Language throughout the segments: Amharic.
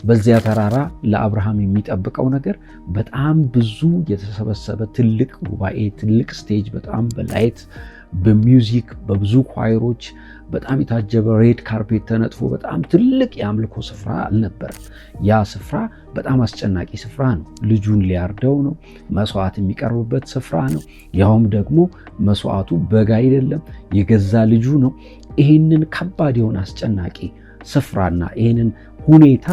በዚያ ተራራ ለአብርሃም የሚጠብቀው ነገር በጣም ብዙ የተሰበሰበ ትልቅ ጉባኤ፣ ትልቅ ስቴጅ፣ በጣም በላይት በሚውዚክ በብዙ ኳይሮች በጣም የታጀበ ሬድ ካርፔት ተነጥፎ በጣም ትልቅ የአምልኮ ስፍራ አልነበረም። ያ ስፍራ በጣም አስጨናቂ ስፍራ ነው። ልጁን ሊያርደው ነው። መስዋዕት የሚቀርብበት ስፍራ ነው። ያውም ደግሞ መስዋዕቱ በግ አይደለም፣ የገዛ ልጁ ነው። ይህንን ከባድ የሆነ አስጨናቂ ስፍራና ይህንን ሁኔታ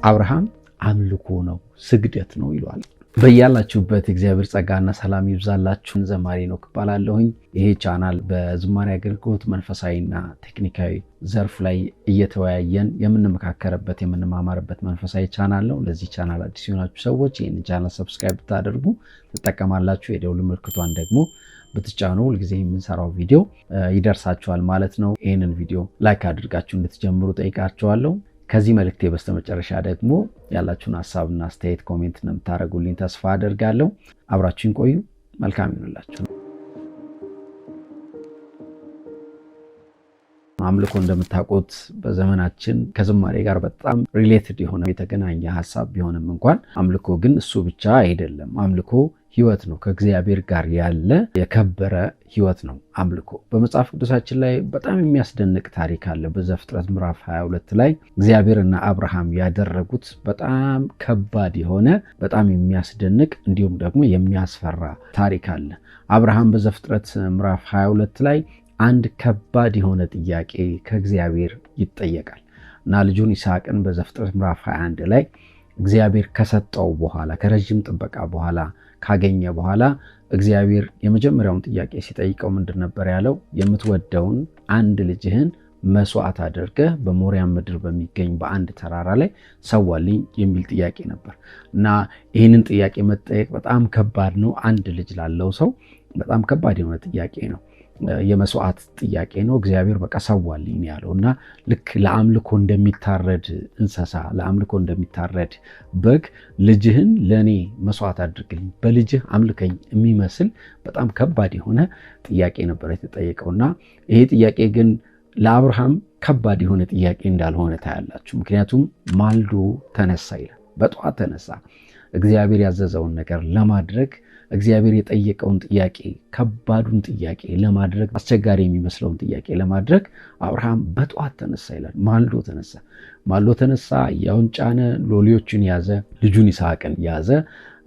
አብርሃም አምልኮ ነው፣ ስግደት ነው ይለዋል። በያላችሁበት እግዚአብሔር ጸጋና ሰላም ይብዛላችሁ። ዘማሪ ሄኖክ እባላለሁኝ። ይሄ ቻናል በዝማሬ አገልግሎት መንፈሳዊና ቴክኒካዊ ዘርፍ ላይ እየተወያየን የምንመካከርበት የምንማማርበት መንፈሳዊ ቻናል ነው። ለዚህ ቻናል አዲስ የሆናችሁ ሰዎች ይህንን ቻናል ሰብስክራይብ ብታደርጉ ትጠቀማላችሁ። የደውል ምልክቷን ደግሞ ብትጫኑ ሁልጊዜ የምንሰራው ቪዲዮ ይደርሳችኋል ማለት ነው። ይህንን ቪዲዮ ላይክ አድርጋችሁ እንድትጀምሩ ጠይቃችኋለሁ። ከዚህ መልእክቴ በስተመጨረሻ ደግሞ ያላችሁን ሐሳብና አስተያየት ኮሜንት እንደምታደርጉልኝ ተስፋ አደርጋለሁ። አብራችሁን ቆዩ። መልካም ይሁንላችሁ። አምልኮ እንደምታውቁት በዘመናችን ከዝማሬ ጋር በጣም ሪሌትድ የሆነ የተገናኘ ሐሳብ ቢሆንም እንኳን አምልኮ ግን እሱ ብቻ አይደለም። አምልኮ ህይወት ነው። ከእግዚአብሔር ጋር ያለ የከበረ ህይወት ነው አምልኮ። በመጽሐፍ ቅዱሳችን ላይ በጣም የሚያስደንቅ ታሪክ አለ። በዘፍጥረት ምዕራፍ 22 ላይ እግዚአብሔርና አብርሃም ያደረጉት በጣም ከባድ የሆነ በጣም የሚያስደንቅ እንዲሁም ደግሞ የሚያስፈራ ታሪክ አለ። አብርሃም በዘፍጥረት ምዕራፍ 22 ላይ አንድ ከባድ የሆነ ጥያቄ ከእግዚአብሔር ይጠየቃል እና ልጁን ይስሐቅን በዘፍጥረት ምዕራፍ 21 ላይ እግዚአብሔር ከሰጠው በኋላ ከረጅም ጥበቃ በኋላ ካገኘ በኋላ እግዚአብሔር የመጀመሪያውን ጥያቄ ሲጠይቀው ምንድን ነበር ያለው? የምትወደውን አንድ ልጅህን መስዋዕት አድርገህ በሞሪያ ምድር በሚገኝ በአንድ ተራራ ላይ ሰዋልኝ የሚል ጥያቄ ነበር እና ይህንን ጥያቄ መጠየቅ በጣም ከባድ ነው። አንድ ልጅ ላለው ሰው በጣም ከባድ የሆነ ጥያቄ ነው። የመስዋዕት ጥያቄ ነው። እግዚአብሔር በቃ ሰዋልኝ ያለው እና ልክ ለአምልኮ እንደሚታረድ እንስሳ፣ ለአምልኮ እንደሚታረድ በግ ልጅህን ለኔ መስዋዕት አድርግልኝ፣ በልጅህ አምልከኝ የሚመስል በጣም ከባድ የሆነ ጥያቄ ነበር የተጠየቀውና ይሄ ጥያቄ ግን ለአብርሃም ከባድ የሆነ ጥያቄ እንዳልሆነ ታያላችሁ። ምክንያቱም ማልዶ ተነሳ ይላል። በጠዋት ተነሳ። እግዚአብሔር ያዘዘውን ነገር ለማድረግ እግዚአብሔር የጠየቀውን ጥያቄ ከባዱን ጥያቄ ለማድረግ አስቸጋሪ የሚመስለውን ጥያቄ ለማድረግ አብርሃም በጠዋት ተነሳ ይላል። ማልዶ ተነሳ፣ ያውን ጫነ፣ ሎሌዎቹን ያዘ፣ ልጁን ይስሐቅን ያዘ።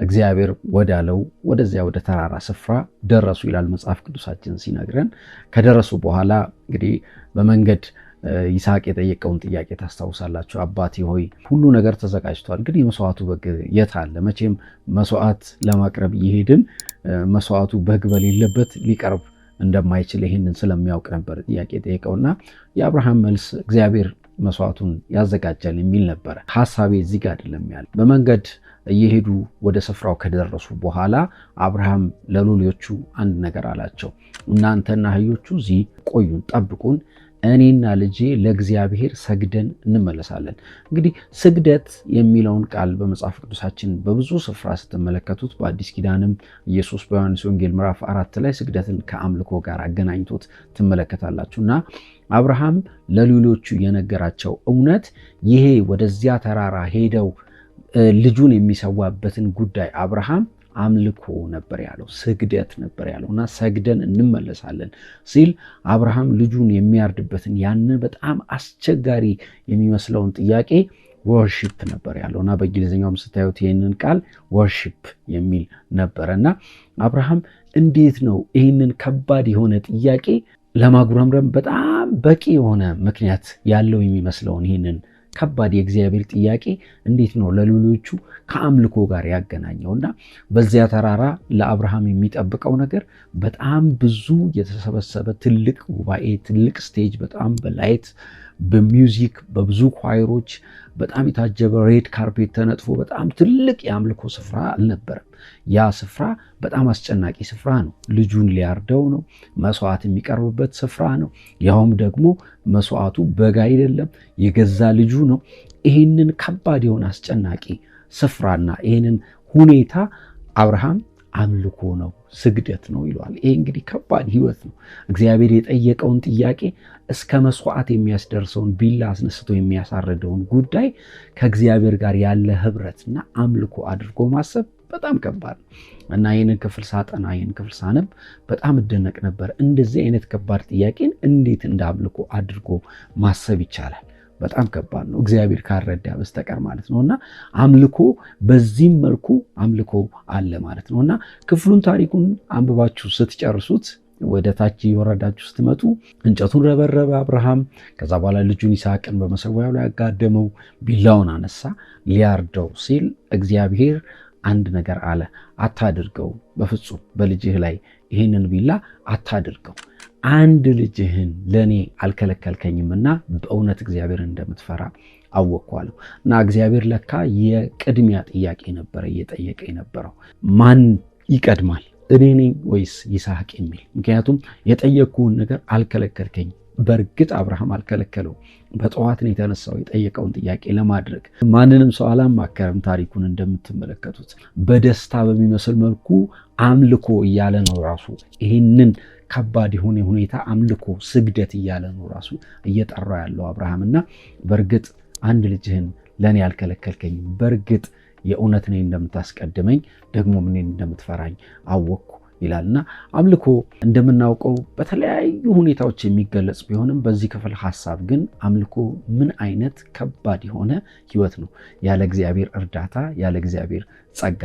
እግዚአብሔር ወዳለው ወደዚያ ወደ ተራራ ስፍራ ደረሱ ይላል መጽሐፍ ቅዱሳችን ሲነግረን። ከደረሱ በኋላ እንግዲህ በመንገድ ይስሐቅ የጠየቀውን ጥያቄ ታስታውሳላችሁ። አባቴ ሆይ ሁሉ ነገር ተዘጋጅቷል፣ ግን የመስዋዕቱ በግ የት አለ? መቼም መስዋዕት ለማቅረብ እየሄድን መስዋዕቱ በግ በሌለበት ሊቀርብ እንደማይችል ይህንን ስለሚያውቅ ነበር ጥያቄ ጠየቀውና የአብርሃም መልስ እግዚአብሔር መስዋዕቱን ያዘጋጃል የሚል ነበረ። ሐሳቤ እዚህ ጋር አይደለም ያለ። በመንገድ እየሄዱ ወደ ስፍራው ከደረሱ በኋላ አብርሃም ለሎሌዎቹ አንድ ነገር አላቸው። እናንተና አህዮቹ እዚህ ቆዩን፣ ጠብቁን፣ እኔና ልጄ ለእግዚአብሔር ሰግደን እንመለሳለን። እንግዲህ ስግደት የሚለውን ቃል በመጽሐፍ ቅዱሳችን በብዙ ስፍራ ስትመለከቱት በአዲስ ኪዳንም ኢየሱስ በዮሐንስ ወንጌል ምዕራፍ 4 ላይ ስግደትን ከአምልኮ ጋር አገናኝቶት ትመለከታላችሁ እና አብርሃም ለሎሌዎቹ የነገራቸው እውነት ይሄ ወደዚያ ተራራ ሄደው ልጁን የሚሰዋበትን ጉዳይ አብርሃም አምልኮ ነበር ያለው፣ ስግደት ነበር ያለው እና ሰግደን እንመለሳለን ሲል አብርሃም ልጁን የሚያርድበትን ያንን በጣም አስቸጋሪ የሚመስለውን ጥያቄ ወርሺፕ ነበር ያለው እና በእንግሊዝኛውም ስታዩት ይህንን ቃል ወርሺፕ የሚል ነበረ እና አብርሃም እንዴት ነው ይህንን ከባድ የሆነ ጥያቄ ለማጉረምረም በጣም በቂ የሆነ ምክንያት ያለው የሚመስለውን ይህንን ከባድ የእግዚአብሔር ጥያቄ እንዴት ነው ለሎሌዎቹ ከአምልኮ ጋር ያገናኘውና በዚያ ተራራ ለአብርሃም የሚጠብቀው ነገር በጣም ብዙ የተሰበሰበ ትልቅ ጉባኤ፣ ትልቅ ስቴጅ፣ በጣም በላይት በሚውዚክ በብዙ ኳይሮች በጣም የታጀበ ሬድ ካርፔት ተነጥፎ በጣም ትልቅ የአምልኮ ስፍራ አልነበረም። ያ ስፍራ በጣም አስጨናቂ ስፍራ ነው። ልጁን ሊያርደው ነው። መስዋዕት የሚቀርብበት ስፍራ ነው። ያውም ደግሞ መስዋዕቱ በግ አይደለም፣ የገዛ ልጁ ነው። ይህንን ከባድ የሆነ አስጨናቂ ስፍራና ይህንን ሁኔታ አብርሃም አምልኮ ነው፣ ስግደት ነው ይለዋል። ይሄ እንግዲህ ከባድ ህይወት ነው። እግዚአብሔር የጠየቀውን ጥያቄ እስከ መስዋዕት የሚያስደርሰውን ቢላ አስነስቶ የሚያሳርደውን ጉዳይ ከእግዚአብሔር ጋር ያለ ህብረትና አምልኮ አድርጎ ማሰብ በጣም ከባድ ነው እና ይህንን ክፍል ሳጠና ይህን ክፍል ሳነብ በጣም እደነቅ ነበር። እንደዚህ አይነት ከባድ ጥያቄን እንዴት እንደ አምልኮ አድርጎ ማሰብ ይቻላል? በጣም ከባድ ነው፣ እግዚአብሔር ካረዳ በስተቀር ማለት ነው። እና አምልኮ በዚህም መልኩ አምልኮ አለ ማለት ነው። እና ክፍሉን ታሪኩን አንብባችሁ ስትጨርሱት ወደ ታች እየወረዳችሁ ስትመጡ እንጨቱን ረበረበ አብርሃም። ከዛ በኋላ ልጁን ይስሐቅን በመሰዊያው ላይ ያጋደመው፣ ቢላውን አነሳ ሊያርደው ሲል እግዚአብሔር አንድ ነገር አለ፣ አታድርገው፣ በፍጹም በልጅህ ላይ ይህንን ቢላ አታድርገው። አንድ ልጅህን ለኔ አልከለከልከኝምና በእውነት እግዚአብሔርን እንደምትፈራ አወቅኳለሁ። እና እግዚአብሔር ለካ የቅድሚያ ጥያቄ ነበረ እየጠየቀ የነበረው፣ ማን ይቀድማል እኔ ነኝ ወይስ ይስሐቅ የሚል። ምክንያቱም የጠየቅኩህን ነገር አልከለከልከኝ። በእርግጥ አብርሃም አልከለከለው። በጠዋት ነው የተነሳው የጠየቀውን ጥያቄ ለማድረግ። ማንንም ሰው አላማከረም። ታሪኩን እንደምትመለከቱት በደስታ በሚመስል መልኩ አምልኮ እያለ ነው ራሱ። ይህንን ከባድ የሆነ ሁኔታ አምልኮ፣ ስግደት እያለ ነው ራሱ እየጠራ ያለው አብርሃምና በእርግጥ አንድ ልጅህን ለእኔ አልከለከልከኝም፣ በእርግጥ የእውነት እኔን እንደምታስቀድመኝ ደግሞ እኔን እንደምትፈራኝ አወቅኩ ይላልና አምልኮ እንደምናውቀው በተለያዩ ሁኔታዎች የሚገለጽ ቢሆንም በዚህ ክፍል ሐሳብ ግን አምልኮ ምን አይነት ከባድ የሆነ ህይወት ነው። ያለ እግዚአብሔር እርዳታ፣ ያለ እግዚአብሔር ጸጋ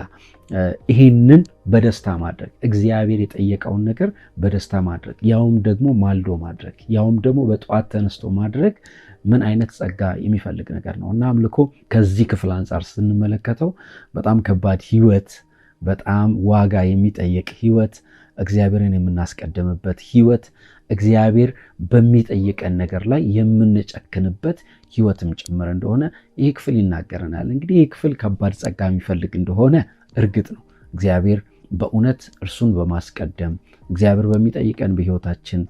ይሄንን በደስታ ማድረግ፣ እግዚአብሔር የጠየቀውን ነገር በደስታ ማድረግ፣ ያውም ደግሞ ማልዶ ማድረግ፣ ያውም ደግሞ በጠዋት ተነስቶ ማድረግ ምን አይነት ጸጋ የሚፈልግ ነገር ነው። እና አምልኮ ከዚህ ክፍል አንጻር ስንመለከተው በጣም ከባድ ህይወት፣ በጣም ዋጋ የሚጠይቅ ህይወት፣ እግዚአብሔርን የምናስቀድምበት ህይወት፣ እግዚአብሔር በሚጠይቀን ነገር ላይ የምንጨክንበት ህይወትም ጭምር እንደሆነ ይህ ክፍል ይናገረናል። እንግዲህ ይህ ክፍል ከባድ ጸጋ የሚፈልግ እንደሆነ እርግጥ ነው። እግዚአብሔር በእውነት እርሱን በማስቀደም እግዚአብሔር በሚጠይቀን በህይወታችን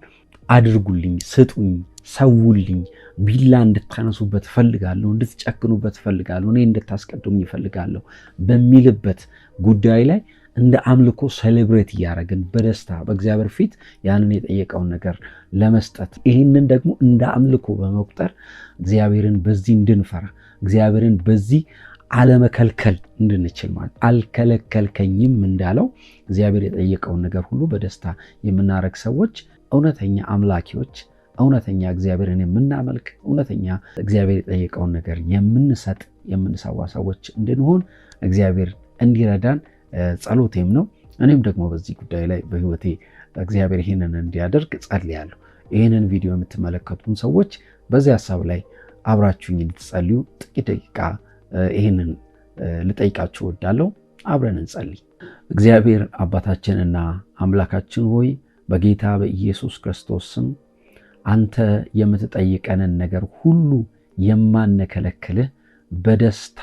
አድርጉልኝ፣ ስጡኝ፣ ሰውልኝ፣ ቢላ እንድታነሱበት እፈልጋለሁ፣ እንድትጨክኑበት እፈልጋለሁ፣ እኔ እንድታስቀድሙኝ እፈልጋለሁ በሚልበት ጉዳይ ላይ እንደ አምልኮ ሴሌብሬት እያደረግን በደስታ በእግዚአብሔር ፊት ያንን የጠየቀውን ነገር ለመስጠት፣ ይህንን ደግሞ እንደ አምልኮ በመቁጠር እግዚአብሔርን በዚህ እንድንፈራ፣ እግዚአብሔርን በዚህ አለመከልከል እንድንችል ማለት አልከለከልከኝም እንዳለው እግዚአብሔር የጠየቀውን ነገር ሁሉ በደስታ የምናረግ ሰዎች እውነተኛ አምላኪዎች፣ እውነተኛ እግዚአብሔርን የምናመልክ፣ እውነተኛ እግዚአብሔር የጠየቀውን ነገር የምንሰጥ የምንሰዋ ሰዎች እንድንሆን እግዚአብሔር እንዲረዳን ጸሎቴም ነው። እኔም ደግሞ በዚህ ጉዳይ ላይ በህይወቴ እግዚአብሔር ይህንን እንዲያደርግ ጸልያለሁ። ይህንን ቪዲዮ የምትመለከቱን ሰዎች በዚህ ሀሳብ ላይ አብራችሁኝ እንድትጸልዩ ጥቂት ደቂቃ ይህንን ልጠይቃችሁ እወዳለሁ። አብረን እንጸልይ። እግዚአብሔር አባታችንና አምላካችን ሆይ በጌታ በኢየሱስ ክርስቶስ ስም አንተ የምትጠይቀንን ነገር ሁሉ የማንከለክልህ በደስታ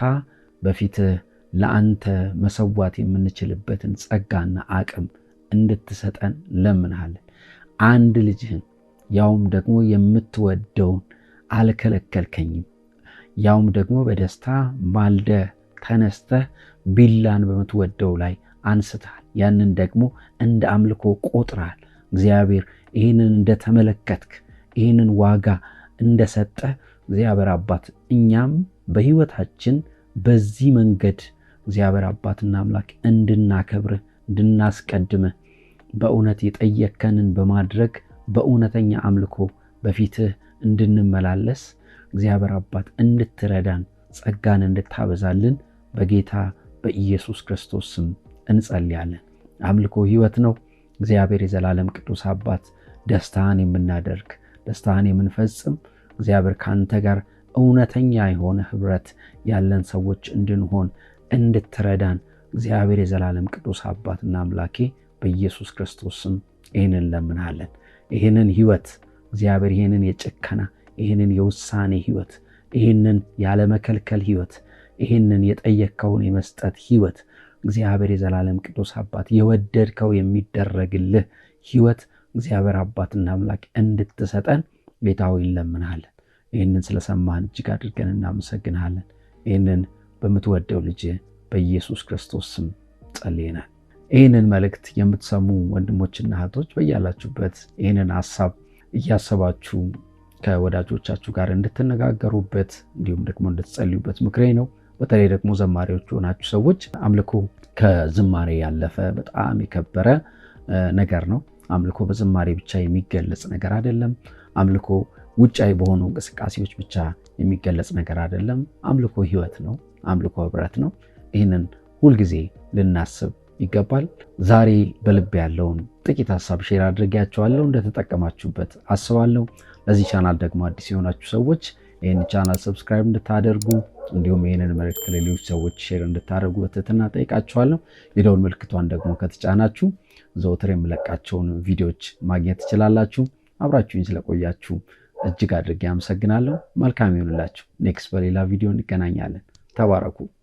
በፊትህ ለአንተ መሰዋት የምንችልበትን ጸጋና አቅም እንድትሰጠን ለምንሃለን። አንድ ልጅህን ያውም ደግሞ የምትወደውን አልከለከልከኝም፣ ያውም ደግሞ በደስታ ማልደህ ተነስተህ ቢላን በምትወደው ላይ አንስተሃል። ያንን ደግሞ እንደ አምልኮ ቆጥረሃል። እግዚአብሔር ይህንን እንደተመለከትክ፣ ይህንን ዋጋ እንደሰጠህ እግዚአብሔር አባት እኛም በህይወታችን በዚህ መንገድ እግዚአብሔር አባትና አምላክ እንድናከብርህ እንድናስቀድምህ በእውነት የጠየከንን በማድረግ በእውነተኛ አምልኮ በፊትህ እንድንመላለስ እግዚአብሔር አባት እንድትረዳን ጸጋን እንድታበዛልን በጌታ በኢየሱስ ክርስቶስ ስም እንጸልያለን። አምልኮ ህይወት ነው። እግዚአብሔር የዘላለም ቅዱስ አባት ደስታን የምናደርግ ደስታን የምንፈጽም እግዚአብሔር ካንተ ጋር እውነተኛ የሆነ ህብረት ያለን ሰዎች እንድንሆን እንድትረዳን እግዚአብሔር የዘላለም ቅዱስ አባትና አምላኬ በኢየሱስ ክርስቶስ ስም ይህንን ለምናለን። ይህንን ህይወት እግዚአብሔር ይህንን የጭከና ይህንን የውሳኔ ህይወት ይህንን ያለመከልከል ህይወት ይህንን የጠየቅከውን የመስጠት ህይወት እግዚአብሔር የዘላለም ቅዱስ አባት የወደድከው የሚደረግልህ ህይወት እግዚአብሔር አባትና አምላክ እንድትሰጠን ጌታ ሆይ እንለምንሃለን። ይህንን ስለሰማን እጅግ አድርገን እናመሰግንሃለን። ይህንን በምትወደው ልጅ በኢየሱስ ክርስቶስ ስም ጸልየናል። ይህንን መልእክት የምትሰሙ ወንድሞችና እህቶች በያላችሁበት ይህንን ሀሳብ እያሰባችሁ ከወዳጆቻችሁ ጋር እንድትነጋገሩበት እንዲሁም ደግሞ እንድትጸልዩበት ምክሬ ነው። በተለይ ደግሞ ዘማሪዎች የሆናችሁ ሰዎች አምልኮ ከዝማሬ ያለፈ በጣም የከበረ ነገር ነው። አምልኮ በዝማሬ ብቻ የሚገለጽ ነገር አይደለም። አምልኮ ውጫዊ በሆኑ እንቅስቃሴዎች ብቻ የሚገለጽ ነገር አይደለም። አምልኮ ሕይወት ነው። አምልኮ ህብረት ነው። ይህንን ሁልጊዜ ልናስብ ይገባል። ዛሬ በልብ ያለውን ጥቂት ሀሳብ ሼር አድርጌያቸዋለሁ። እንደተጠቀማችሁበት አስባለሁ። ለዚህ ቻናል ደግሞ አዲስ የሆናችሁ ሰዎች ይህን ቻናል ሰብስክራይብ እንድታደርጉ እንዲሁም ይህንን መልእክት ለሌሎች ሰዎች ሼር እንድታደርጉ በትህትና ጠይቃችኋለሁ። የደወል ምልክቷን ደግሞ ከተጫናችሁ ዘወትር የምለቃቸውን ቪዲዮዎች ማግኘት ትችላላችሁ። አብራችሁኝ ስለቆያችሁ እጅግ አድርጌ አመሰግናለሁ። መልካም ይሁንላችሁ። ኔክስት በሌላ ቪዲዮ እንገናኛለን። ተባረኩ።